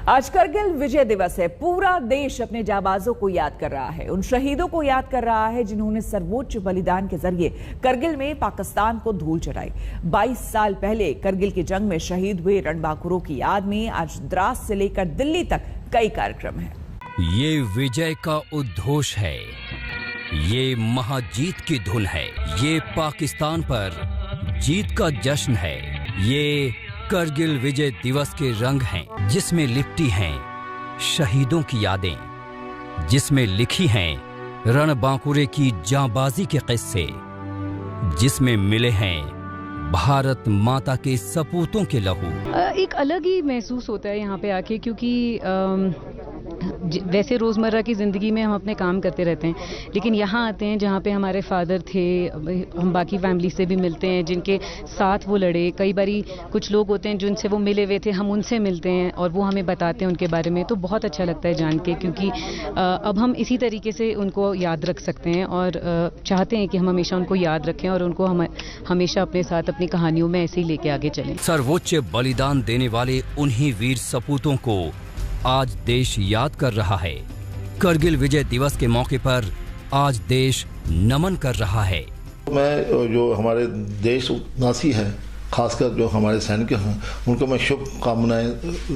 आज करगिल विजय दिवस है। पूरा देश अपने जाबाजों को याद कर रहा है, उन शहीदों को याद कर रहा है जिन्होंने सर्वोच्च बलिदान के जरिए करगिल में पाकिस्तान को धूल चटाई। 22 साल पहले करगिल की जंग में शहीद हुए रणबांकुरों की याद में आज द्रास से लेकर दिल्ली तक कई कार्यक्रम हैं। ये विजय का उद्घोष है, ये महाजीत की धुन है, ये पाकिस्तान पर जीत का जश्न है, ये करगिल विजय दिवस के रंग हैं, जिसमें लिपटी हैं शहीदों की यादें, जिसमें लिखी हैं रणबांकुरे की जांबाजी के किस्से, जिसमें मिले हैं भारत माता के सपूतों के लहू। एक अलग ही महसूस होता है यहाँ पे आके, क्योंकि वैसे रोज़मर्रा की ज़िंदगी में हम अपने काम करते रहते हैं, लेकिन यहाँ आते हैं जहाँ पे हमारे फादर थे, हम बाकी फैमिली से भी मिलते हैं जिनके साथ वो लड़े। कई बारी कुछ लोग होते हैं जिनसे वो मिले हुए थे, हम उनसे मिलते हैं और वो हमें बताते हैं उनके बारे में, तो बहुत अच्छा लगता है जान के, क्योंकि अब हम इसी तरीके से उनको याद रख सकते हैं और चाहते हैं कि हम हमेशा उनको याद रखें और उनको हम हमेशा अपने साथ अपनी कहानियों में ऐसे ही लेके आगे चलें। सर्वोच्च बलिदान देने वाले उन्हीं वीर सपूतों को आज देश याद कर रहा है। करगिल विजय दिवस के मौके पर आज देश नमन कर रहा है। मैं जो हमारे देशवासी हैं, खासकर जो हमारे सैनिक हैं, उनको मैं शुभकामनाएं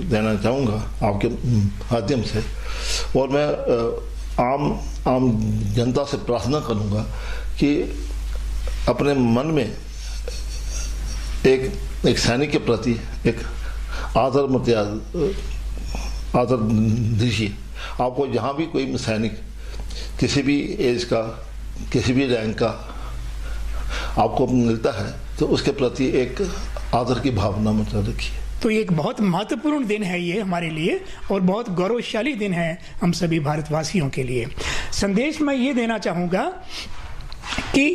देना चाहूँगा आपके माध्यम से। और मैं आम जनता से प्रार्थना करूँगा कि अपने मन में एक सैनिक के प्रति एक आदर दीजिए। आपको जहाँ भी कोई सैनिक किसी भी एज का, किसी भी रैंक का आपको मिलता है, तो उसके प्रति एक आदर की भावना मतलब रखिए। तो ये एक बहुत महत्वपूर्ण दिन है ये हमारे लिए, और बहुत गौरवशाली दिन है हम सभी भारतवासियों के लिए। संदेश मैं ये देना चाहूँगा कि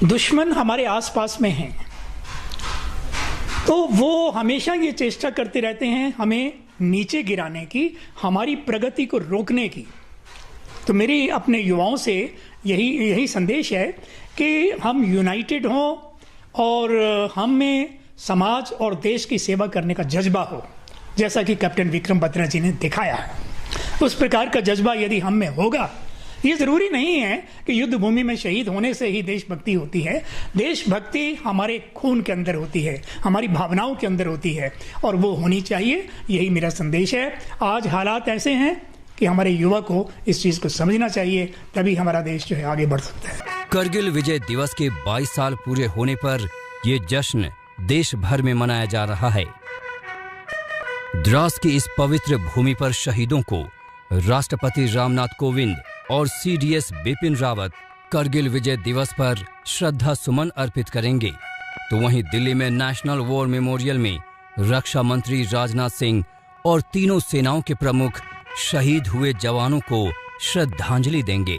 दुश्मन हमारे आसपास में हैं, तो वो हमेशा ये चेष्टा करते रहते हैं हमें नीचे गिराने की, हमारी प्रगति को रोकने की। तो मेरी अपने युवाओं से यही संदेश है कि हम यूनाइटेड हों और हम में समाज और देश की सेवा करने का जज्बा हो, जैसा कि कैप्टन विक्रम बत्रा जी ने दिखाया है। उस प्रकार का जज्बा यदि हम में होगा, ये जरूरी नहीं है कि युद्ध भूमि में शहीद होने से ही देशभक्ति होती है। देशभक्ति हमारे खून के अंदर होती है, हमारी भावनाओं के अंदर होती है, और वो होनी चाहिए। यही मेरा संदेश है। आज हालात ऐसे हैं कि हमारे युवा को इस चीज को समझना चाहिए, तभी हमारा देश जो है आगे बढ़ सकता है। करगिल विजय दिवस के 22 साल पूरे होने पर ये जश्न देश भर में मनाया जा रहा है। द्रास की इस पवित्र भूमि पर शहीदों को राष्ट्रपति रामनाथ कोविंद और CDS बिपिन रावत करगिल विजय दिवस पर श्रद्धा सुमन अर्पित करेंगे। तो वहीं दिल्ली में नेशनल वॉर मेमोरियल में रक्षा मंत्री राजनाथ सिंह और तीनों सेनाओं के प्रमुख शहीद हुए जवानों को श्रद्धांजलि देंगे।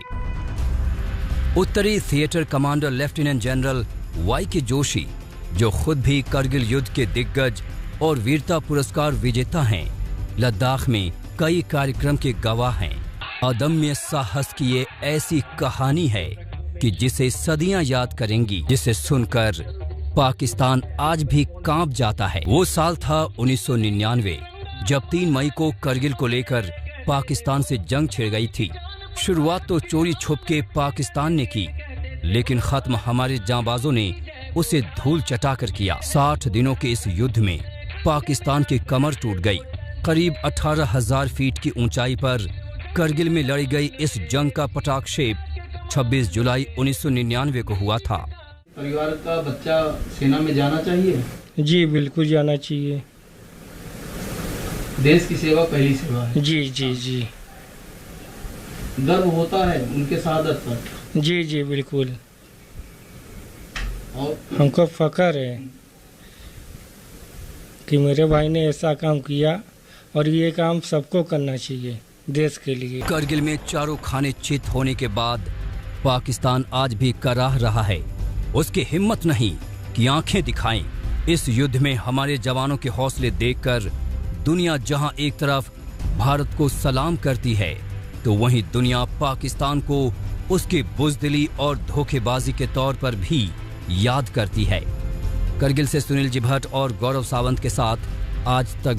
उत्तरी theatre commander lieutenant general YK Joshi, जो खुद भी करगिल युद्ध के दिग्गज और वीरता पुरस्कार विजेता हैं, लद्दाख में कई कार्यक्रम के गवाह हैं। अदम्य साहस की ये ऐसी कहानी है कि जिसे सदियां याद करेंगी, जिसे सुनकर पाकिस्तान आज भी कांप जाता है। वो साल था 1999, जब 3 मई को करगिल को लेकर पाकिस्तान से जंग छिड़ गई थी। शुरुआत तो चोरी छुप के पाकिस्तान ने की, लेकिन खत्म हमारे जांबाजों ने उसे धूल चटाकर किया। 60 दिनों के इस युद्ध में पाकिस्तान की कमर टूट गई। करीब 18,000 फीट की ऊंचाई पर करगिल में लड़ी गई इस जंग का पटाक्षेप 26 जुलाई 1999 को हुआ था। परिवार का बच्चा सेना में जाना चाहिए? जी बिल्कुल जाना चाहिए। देश की सेवा पहली सेवा है। जी जी जी। गर्व होता है उनके शहादत पर? जी जी बिल्कुल। और हमको फख्र है कि मेरे भाई ने ऐसा काम किया, और ये काम सबको करना चाहिए देश के लिए। करगिल में चारों खाने चित होने के बाद पाकिस्तान आज भी कराह रहा है। उसकी हिम्मत नहीं कि आंखें दिखाएं। इस युद्ध में हमारे जवानों के हौसले देखकर दुनिया जहां एक तरफ भारत को सलाम करती है, तो वहीं दुनिया पाकिस्तान को उसकी बुज़दिली और धोखेबाजी के तौर पर भी याद करती है। करगिल से सुनील जिभट और गौरव सावंत के साथ आज तक।